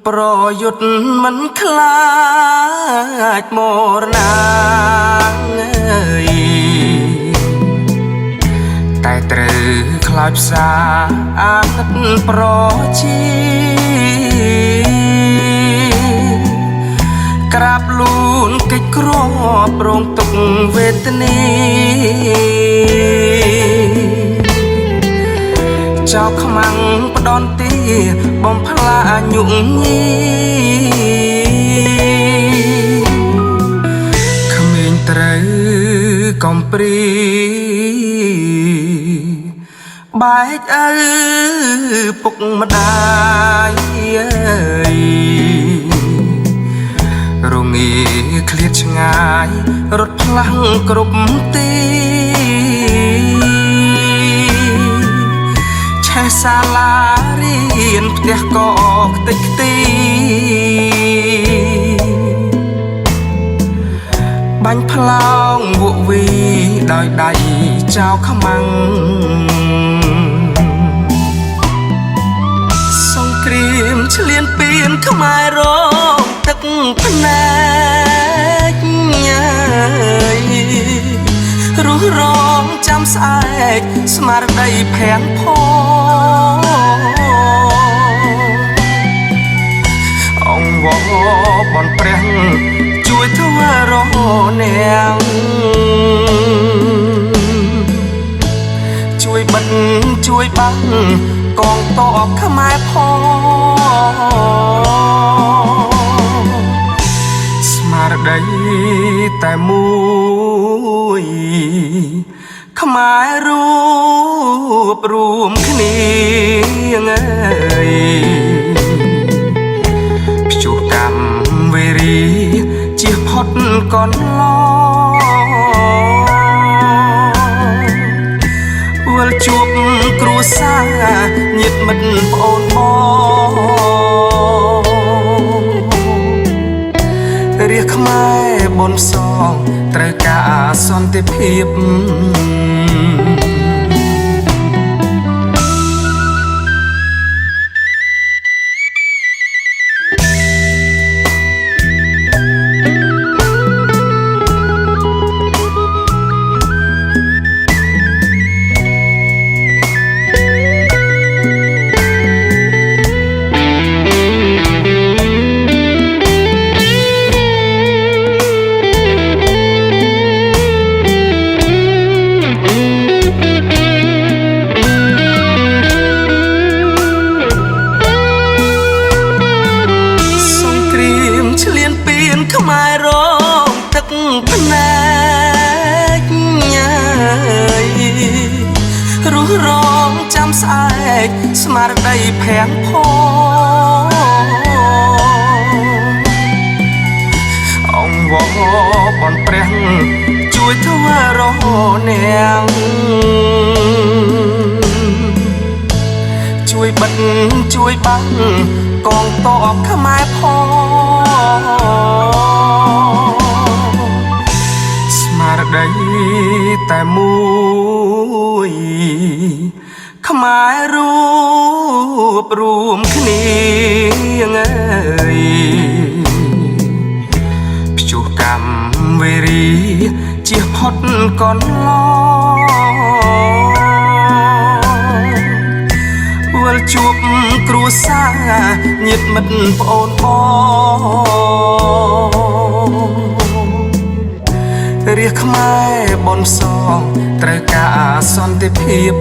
ប្រយុទ្ធមិនខ្លាចមរណាតែត្រូវខ្លោចផ្សាអាណិតប្រជាក្រាបលូនកិច្ចគ្រាប់រងទុកវេទនាចោលខ្មាំងផ្ដន់ទីបំផ្លាញញុងញីក្មេងត្រូវកំព្រីបែកឪពុកម្ដាយរងាឃ្លាតឆ្ងាយរត់ផ្លាំងគ្រប់ទីឆេះសាលារៀនផ្ទះក៏ខ្ទេចខ្ទីបាញ់ផ្លោងវក់វីដោយដៃចៅខ្មាំងសង្គ្រាមឆ្លៀនពៀនខ្មែររងទឹកភ្នែករុះរងចាំស្អែកស្មារតីភាំងផអង្គវបនព្រះជួយធ្វើរហនាងជួយបិទជួយបាំងកងទ័ពខ្មែរស្មារតីតែមួយខ្មែររួបរួមគ្នាព្យុះកម្មវេរីជៀសផុតកនឡវិលជួបគ្រួសារញាតិមិត្តប្អូនបងរាជខ្មែរបនសងត្រូវការសន្តិភាពខ្មែររងទឹកភ្នែករុះរងចាំស្អែកស្មារតីភាំងអង្គវបនព្រះជួយធ្វើរហនាងជួយបិទជួយបាំងកងទ័ពខ្មែរស្មារតីតែមួយខ្មែររួបរួមគ្នាព្យុះកម្មវេរីជៀសផុតកនឡវិលជួបគ្រួសារញាតិមិត្តប្អូនបងរាជខ្មែរបនសងត្រូវការសន្តិភាព